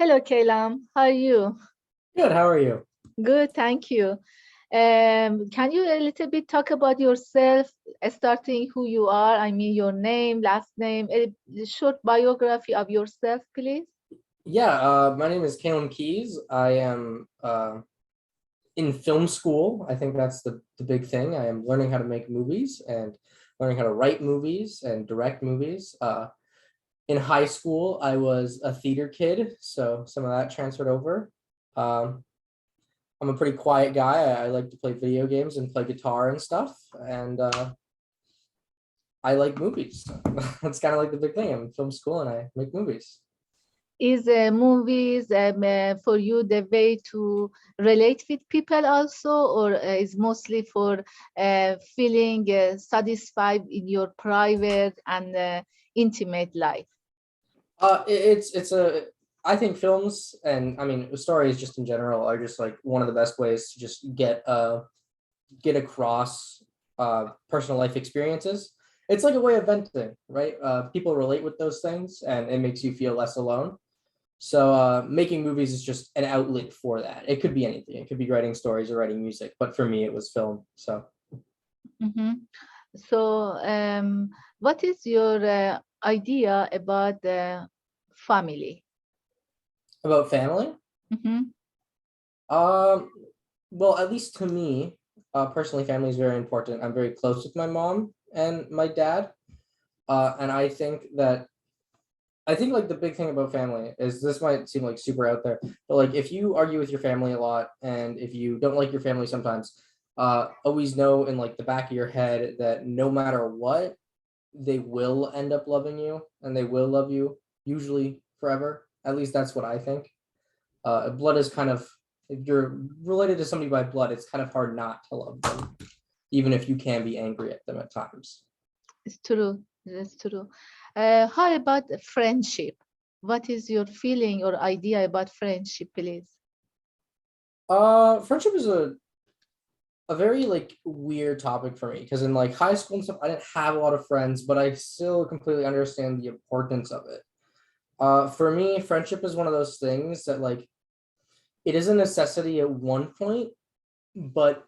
Hello, Kaylam. How are you? Good. How are you? Good, thank you. Can you a little bit talk about yourself, starting who you are? I mean, your name, last name, a short biography of yourself, please. Yeah, my name is Caleb Keys. I am in film school. I think that's the big thing. I am learning how to make movies and learning how to write movies and direct movies. In high school, I was a theater kid, so some of that transferred over. Um, I'm a pretty quiet guy. I like to play video games and play guitar and stuff, and I like movies. That's kind of like the big thing. I'm in film school and I make movies. Is movies for you the way to relate with people also, or is mostly for feeling satisfied in your private and intimate life? It's a I think films and I mean stories just in general are just like one of the best ways to just get across personal life experiences. It's like a way of venting, right? People relate with those things, and it makes you feel less alone. So making movies is just an outlet for that. It could be anything. It could be writing stories or writing music, but for me, it was film. So Mhm. So, what is your idea about the family? about family, Mhm. um, well, at least to me, personally, family is very important. I'm very close with my mom and my dad. And I think like the big thing about family is this might seem like super out there, but like if you argue with your family a lot and if you don't like your family sometimes, always know in like the back of your head that no matter what, they will end up loving you and they will love you usually forever. At least that's what I think. Blood is kind of, if you're related to somebody by blood, it's kind of hard not to love them, even if you can be angry at them at times. It's true. That's true. How about friendship? What is your feeling or idea about friendship, please? Friendship is a very like weird topic for me because in like high school and stuff, I didn't have a lot of friends, but I still completely understand the importance of it. For me, friendship is one of those things that like it is a necessity at one point, but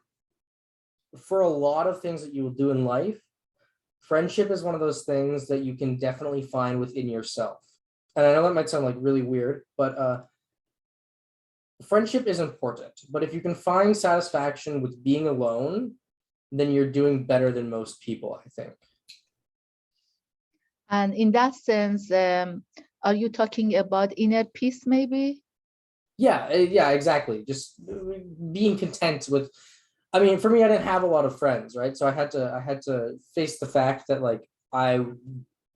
for a lot of things that you will do in life, friendship is one of those things that you can definitely find within yourself. And I know that might sound like really weird, but friendship is important. But if you can find satisfaction with being alone, then you're doing better than most people, I think. And in that sense, are you talking about inner peace, maybe? Yeah, yeah, exactly. Just being content with. I mean, for me, I didn't have a lot of friends, right? So I had to face the fact that like I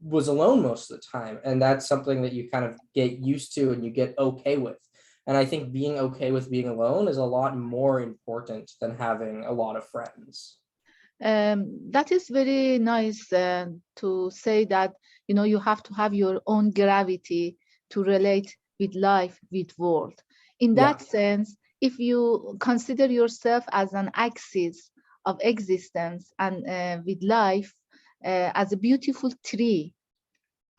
was alone most of the time, and that's something that you kind of get used to and you get okay with. And I think being okay with being alone is a lot more important than having a lot of friends. That is very nice to say that you have to have your own gravity to relate with life, with world. In Yeah. that sense, if you consider yourself as an axis of existence and with life as a beautiful tree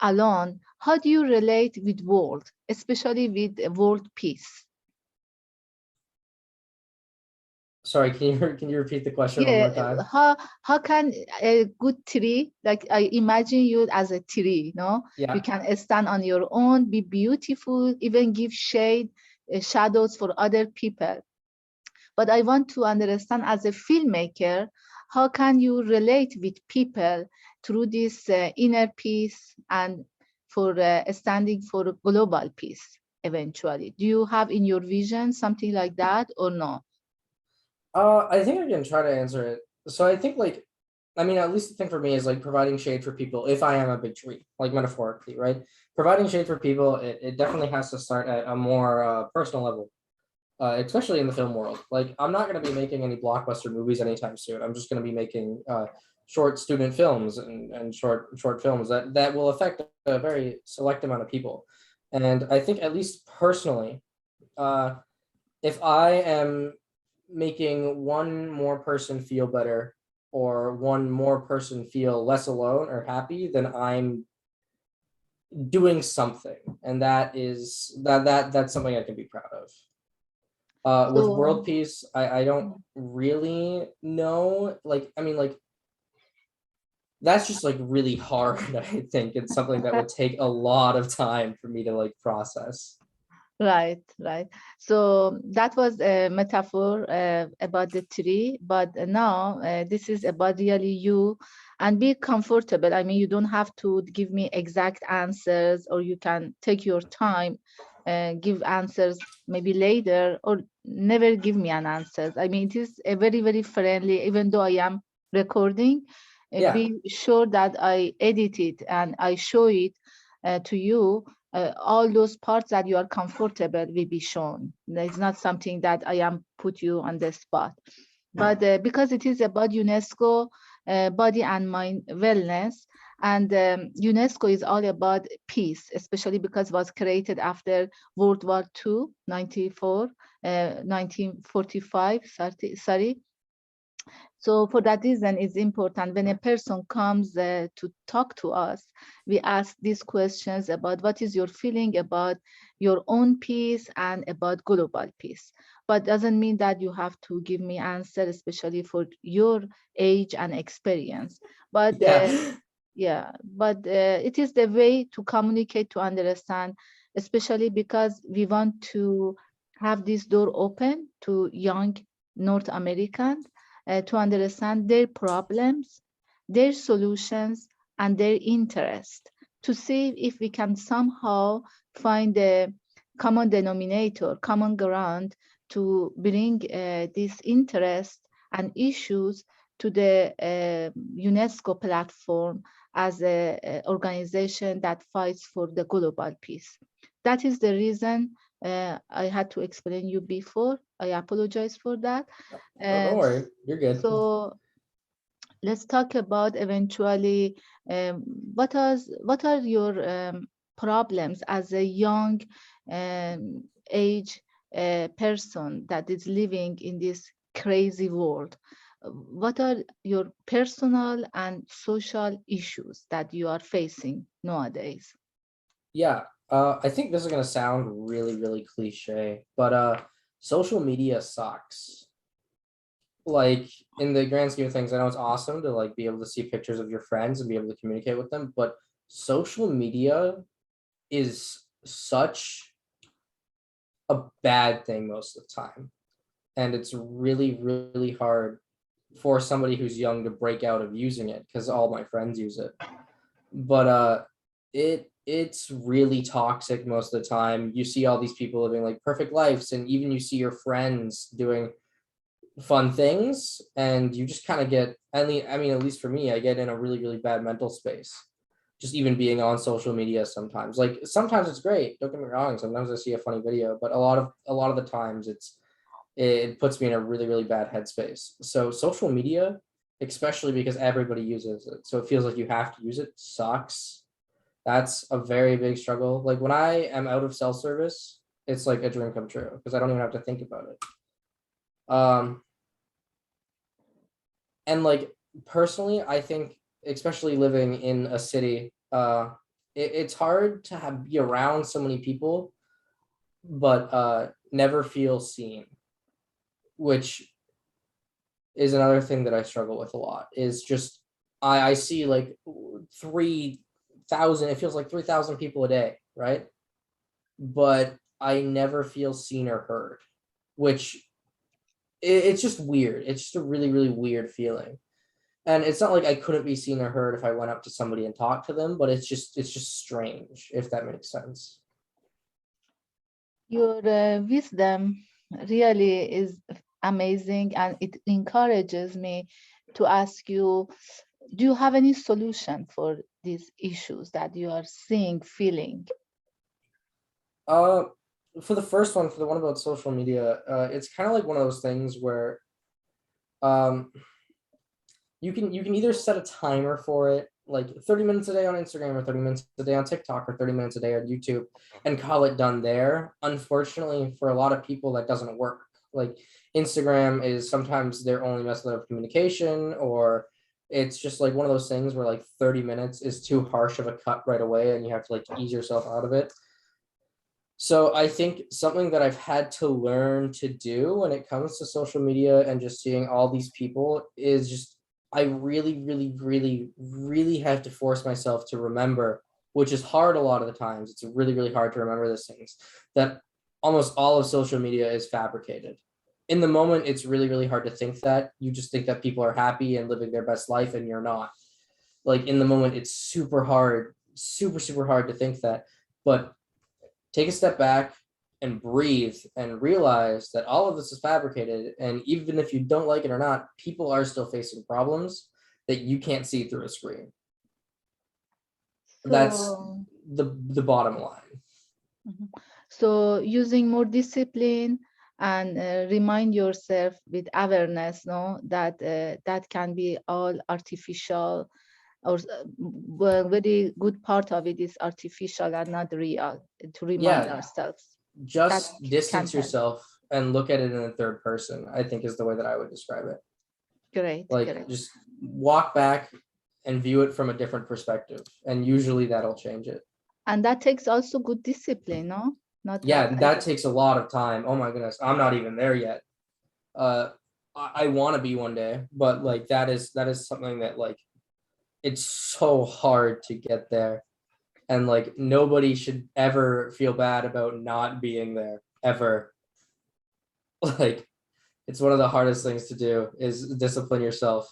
alone, how do you relate with world, especially with world peace? Sorry, can you repeat the question one Yeah, more time? how can a good tree, like I imagine you as a tree, you Yeah. can stand on your own, be beautiful, even give shade, shadows for other people. But I want to understand as a filmmaker, how can you relate with people through this inner peace and for standing for global peace eventually? Do you have in your vision something like that or no? I think I can try to answer it. So I think like, I mean, at least the thing for me is like providing shade for people if I am a big tree, like metaphorically, right? Providing shade for people, it definitely has to start at a more personal level, especially in the film world. Like, I'm not going to be making any blockbuster movies anytime soon. I'm just going to be making short student films and short films that will affect a very select amount of people. And I think at least personally, uh, if I am making one more person feel better or one more person feel less alone or happy, then doing something, and that's something I can be proud of. With So world peace, I don't really know. Like, I mean, like that's just like really hard. I think it's something that would take a lot of time for me to like process. right, right. So that was a metaphor about the tree, but now this is about really you, and be comfortable. I mean, you don't have to give me exact answers, or you can take your time, give answers maybe later, or never give me an answer. I mean, it is a very, very friendly, even though I am recording, Yeah, be sure that I edit it and I show it to you, all those parts that you are comfortable will be shown. It's not something that I am put you on the spot. But because it is about UNESCO, body and mind wellness, and UNESCO is all about peace, especially because it was created after World War II, 1945, sorry. So for that reason, it's important when a person comes to talk to us, we ask these questions about what is your feeling about your own peace and about global peace. But doesn't mean that you have to give me answer, especially for your age and experience. But yeah, yeah, but it is the way to communicate, to understand, especially because we want to have this door open to young North Americans to understand their problems, their solutions, and their interest, to see if we can somehow find a common denominator, common ground to bring this interest and issues to the UNESCO platform as a organization that fights for the global peace. That is the reason I had to explain you before. I apologize for that. no, don't Uh, worry, you're good. so let's talk about eventually um, what are your problems as a young age person that is living in this crazy world. What are your personal and social issues that you are facing nowadays? Yeah, I think this is gonna sound really, really cliche, but social media sucks. Like in the grand scheme of things, I know it's awesome to like be able to see pictures of your friends and be able to communicate with them, but social media is such a bad thing most of the time. And it's really, really hard for somebody who's young to break out of using it because all my friends use it. But it's really toxic most of the time. You see all these people living like perfect lives, and even you see your friends doing fun things, and you just kind of get, I mean, at least for me, I get in a really, really bad mental space. Just even being on social media sometimes. Like sometimes it's great, don't get me wrong. Sometimes I see a funny video, but a lot of the times it puts me in a really, really bad headspace. So social media, especially because everybody uses it, so it feels like you have to use it, sucks. That's a very big struggle. Like when I am out of cell service, it's like a dream come true because I don't even have to think about it. Um, and like personally, I think especially living in a city, it's hard to be around so many people, but never feel seen, which is another thing that I struggle with a lot. Is just I see like 3,000. It feels like 3,000 people a day, right? But I never feel seen or heard, which it's just weird. It's just a really, really weird feeling. And it's not like I couldn't be seen or heard if I went up to somebody and talked to them, but it's just strange, if that makes sense. Your wisdom really is amazing, and it encourages me to ask you, do you have any solution for these issues that you are seeing, feeling? Uh, for the first one, for the one about social media, it's kind of like one of those things where um, you can either set a timer for it, like 30 minutes a day on Instagram or 30 minutes a day on TikTok or 30 minutes a day on YouTube, and call it done there. Unfortunately, for a lot of people, that doesn't work. Like Instagram is sometimes their only method of communication, or It's just like one of those things where like 30 minutes is too harsh of a cut right away and you have to like ease yourself out of it. So I think something that I've had to learn to do when it comes to social media and just seeing all these people is just I really, really, really, really have to force myself to remember, which is hard a lot of the times. It's really, really hard to remember these things, that almost all of social media is fabricated. In the moment, it's really, really hard to think that. You just think that people are happy and living their best life, and you're not. Like in the moment, it's super hard, super, super hard to think that. But take a step back and breathe and realize that all of this is fabricated. And even if you don't like it or not, people are still facing problems that you can't see through a screen. That's So, the bottom line. mhm. So using more discipline and remind yourself with awareness, no, that that can be all artificial, or well, very good part of it is artificial and not real. To remind Yeah, ourselves that just can distance help. yourself and look at it in the third person, I think is the way that I would describe it. Great, Like great. just walk back and view it from a different perspective. And usually that'll change it. And that takes also good discipline, no? Not have Yeah, that every. takes a lot of time. Oh my goodness, I'm not even there yet. uh I want to be one day, but like that is something that like it's so hard to get there, and like nobody should ever feel bad about not being there ever. Like it's one of the hardest things to do is discipline yourself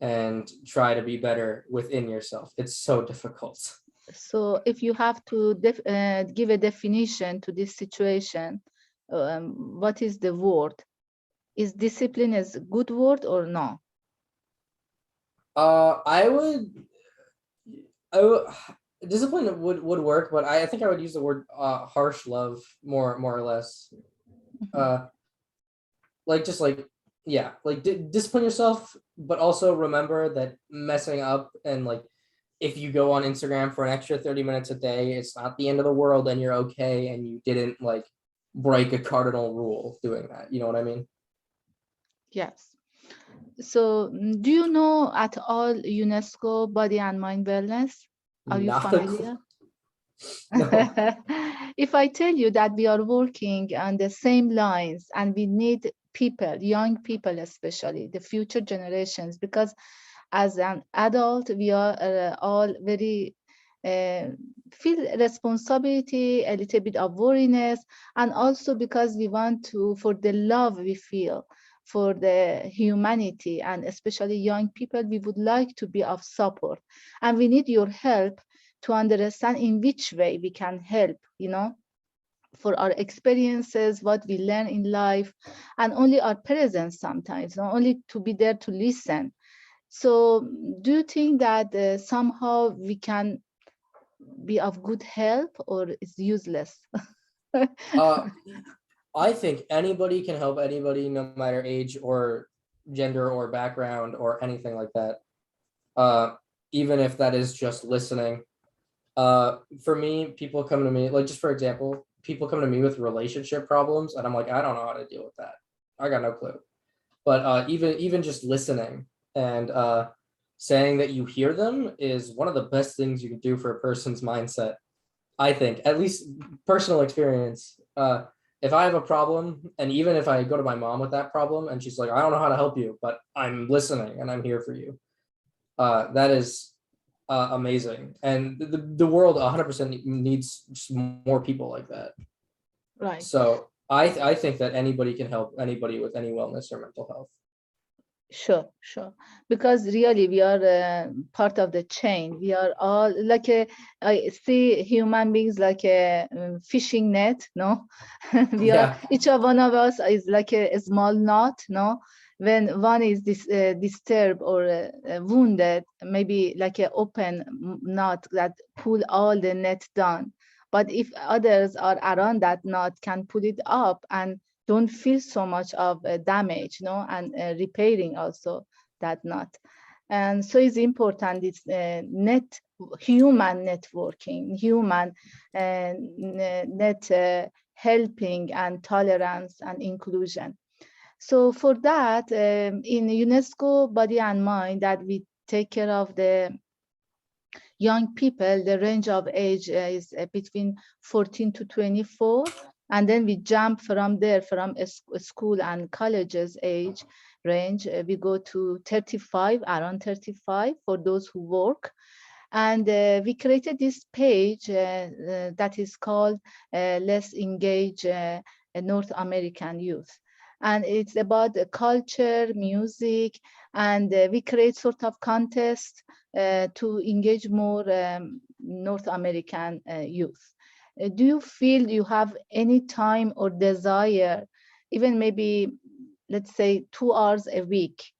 and try to be better within yourself. It's so difficult. So if you have to give a definition to this situation, what is the word? Is discipline is a good word or no? I would I would discipline would work, but I think I would use the word harsh love more or less. Mhm. uh like just like yeah, like discipline yourself, but also remember that messing up and like if you go on Instagram for an extra 30 minutes a day, it's not the end of the world and you're okay and you didn't like break a cardinal rule doing that. You know what I mean? Yes. So do you know at all UNESCO Body and Mind Wellness? Are you Not a familiar? no. If I tell you that we are working on the same lines and we need people, young people especially, the future generations, because as an adult, we are all very uh, feel responsibility, a little bit of worriness, and also because we want to, for the love we feel for the humanity, and especially young people, we would like to be of support, and we need your help to understand in which way we can help, for our experiences, what we learn in life, and only our presence sometimes, not only to be there to listen. So, do you think that somehow we can be of good help, or it's useless? uh I think anybody can help anybody, no matter age or gender or background or anything like that. uh Even if that is just listening. For me, people come to me, like just for example, people come to me with relationship problems and I'm like, I don't know how to deal with that. I got no clue. But even just listening and saying that you hear them is one of the best things you can do for a person's mindset. I think, at least personal experience. If I have a problem, and even if I go to my mom with that problem and she's like, I don't know how to help you, but I'm listening and I'm here for you. That is amazing. And the world 100% needs more people like that. Right. So I think that anybody can help anybody with any wellness or mental health. Sure, sure. Because really, we are part of the chain. We are all like a, I see human beings like a fishing net, no? We are, Yeah, each of one of us is like a small knot, no? When one is disturbed or wounded, maybe like an open knot that pull all the net down. But if others are around that knot, can pull it up and don't feel so much of damage, no, and repairing also that knot. And so it's important. It's human networking, human net helping and tolerance and inclusion. So for that, in UNESCO Body and Mind, that we take care of the young people, the range of age is between 14 to 24. And then we jump from there, from school and colleges age range, we go to 35, around 35 for those who work. And we created this page that is called Let's Engage North American Youth. And it's about the culture, music, and we create sort of contest to engage more North American youth. Do you feel you have any time or desire, even maybe, let's say, 2 hours a week,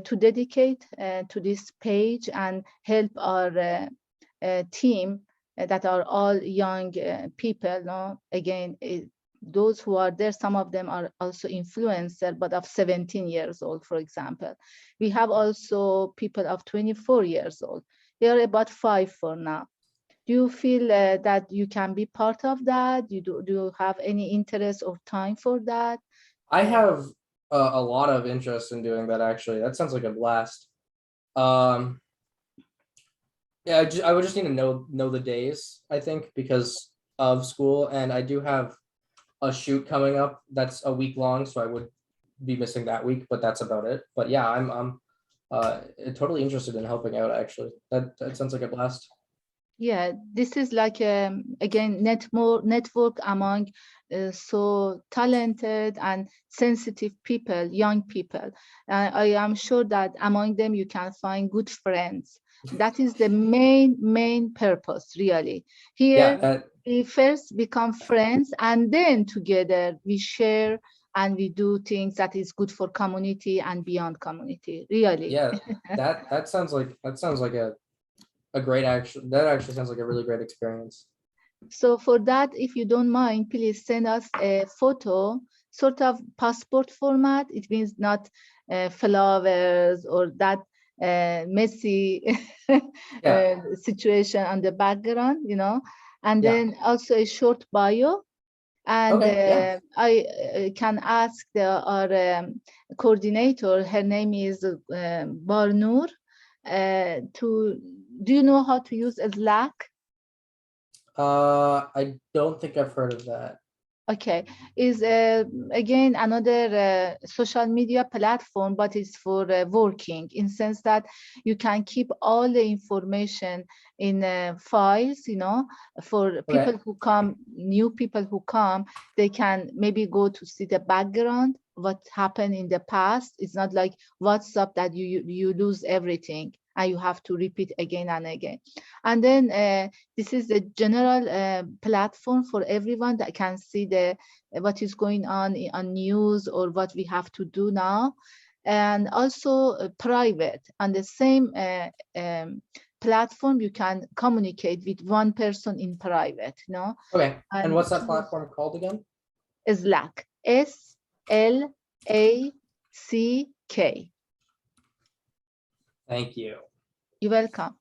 to dedicate to this page and help our team that are all young people? No, again, those who are there, some of them are also influencer, but of 17 years old, for example. We have also people of 24 years old. We are about 5 for now. Do you feel that you can be part of that? Do you have any interest or time for that? I have a lot of interest in doing that. Actually, that sounds like a blast. Um, yeah, I would just need to know the days. I think because of school, and I do have a shoot coming up that's a week long, so I would be missing that week. But that's about it. But yeah, I'm totally interested in helping out. Actually, that sounds like a blast. Yeah, this is like again network among so talented and sensitive people, young people. I am sure that among them you can find good friends. That is the main purpose, really. Yeah, Here that we first become friends, and then together we share and we do things that is good for community and beyond community. Really. yeah that sounds like a great action. That actually sounds like a really great experience. So for that, if you don't mind, please send us a photo, sort of passport format. It means not flowers or that messy Yeah. situation on the background, and Yeah. then also a short bio. And Okay. Yeah. I can ask our coordinator, her name is Barnoor, to, do you know how to use Slack? I don't think I've heard of that. Okay, is again another social media platform, but it's for working, in sense that you can keep all the information in files, for Okay. people who come, new people who come, they can maybe go to see the background, what happened in the past. It's not like WhatsApp that you lose everything and you have to repeat again and again. And then this is the general platform for everyone that can see the what is going on news or what we have to do now. And also private, on the same platform you can communicate with one person in private, Okay. And and what's that choose platform called again? Slack, Slack. Thank you. You're welcome.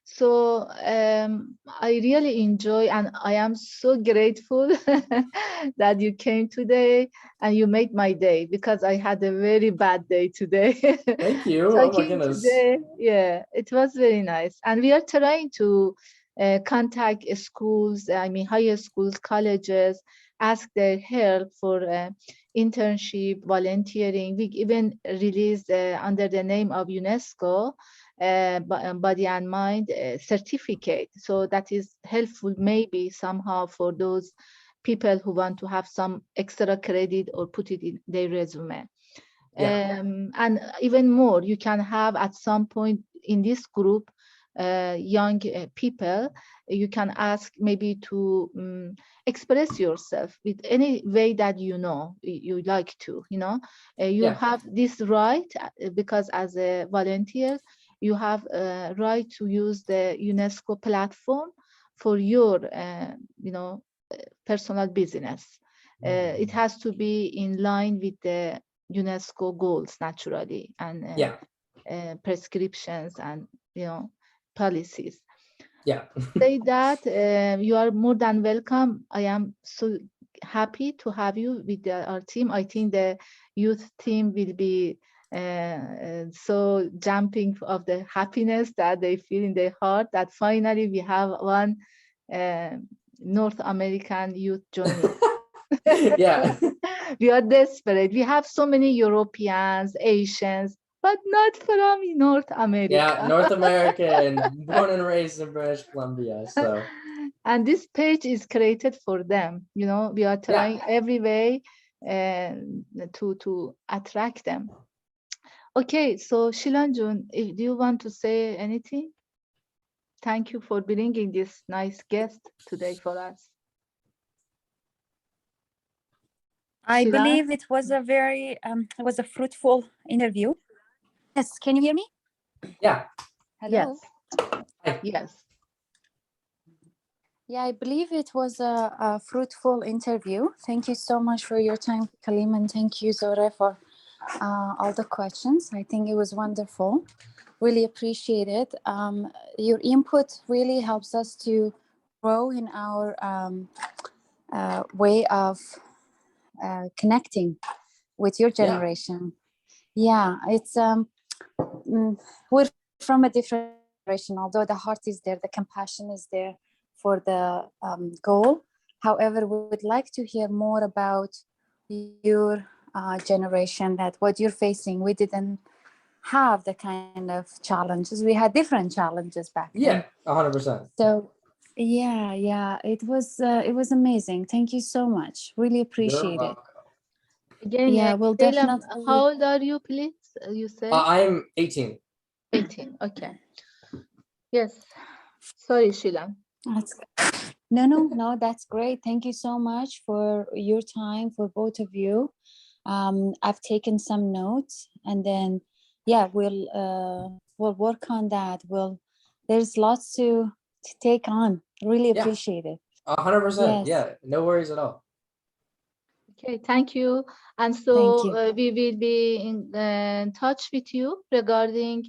So I really enjoy, and I am so grateful that you came today and you made my day, because I had a very bad day today. Thank you. Oh my Talking goodness. today, yeah, it was very nice. And we are trying to contact schools, I mean higher schools, colleges, ask their help for internship, volunteering. We even released under the name of UNESCO body and mind certificate. So that is helpful maybe somehow for those people who want to have some extra credit or put it in their resume. Yeah. And even more, you can have at some point in this group, young people, you can ask maybe to express yourself with any way that you like to, you Yeah. have this right, because as a volunteer, you have a right to use the UNESCO platform for your, personal business. It has to be in line with the UNESCO goals, naturally, and Yeah. prescriptions and policies. Yeah. Say that you are more than welcome. I am so happy to have you with our team. I think the youth team will be so jumping of the happiness that they feel in their heart that finally we have one uh, North American youth joining. Yeah. We are desperate. We have so many Europeans, Asians, but not from North Yeah, America. North American, born and raised in British Columbia. So And this page is created for them. You know, we are yeah. trying every way to attract them. Okay, so Shilanjun, do you want to say anything? Thank you for bringing this nice guest today for us. I Shilan? believe it was a very it was a fruitful interview. Yes, can you hear me? Yeah. Hello. Yes, Hi. yes. Yeah, I believe it was a fruitful interview. Thank you so much for your time, Kalim, and thank you, Zore, for all the questions. I think it was wonderful. Really appreciate it. Your input really helps us to grow in our way of connecting with your Yeah. generation. Yeah, it's we're from a different generation, although the heart is there, the compassion is there for the goal. However, we would like to hear more about your generation, that what you're facing. We didn't have the kind of challenges. We had different challenges back then. Yeah. 100%. So yeah, it was amazing. Thank you so much. Really You're appreciate it. welcome. Again, Yeah, we'll Salem, definitely. how old are you, please? You said I'm 18. 18. Okay. Yes. Sorry, Shilan. That's no, that's great. Thank you so much for your time, for both of you. I've taken some notes, and then yeah, we'll work on that. There's lots to take on. Really Yeah. appreciate it. 100%. Yes, Yeah. No worries at all. Okay, thank you. And thank so you. we will be in touch with you regarding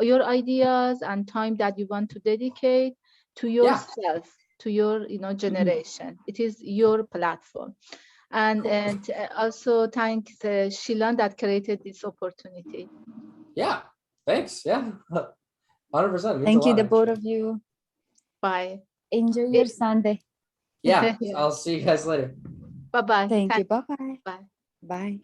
your ideas and time that you want to dedicate to Yeah. yourself, to your Mhm. generation. It is your platform. And, Cool. and also thanks Shilan that created this opportunity. Yeah. Thanks. Yeah. 100%. Means a Thank you, lot, the both actually. of you. Bye. Enjoy your Sunday. Yeah. Yeah. I'll see you guys later. Bye-bye. Thank you. Thanks. Bye bye. Bye. Bye.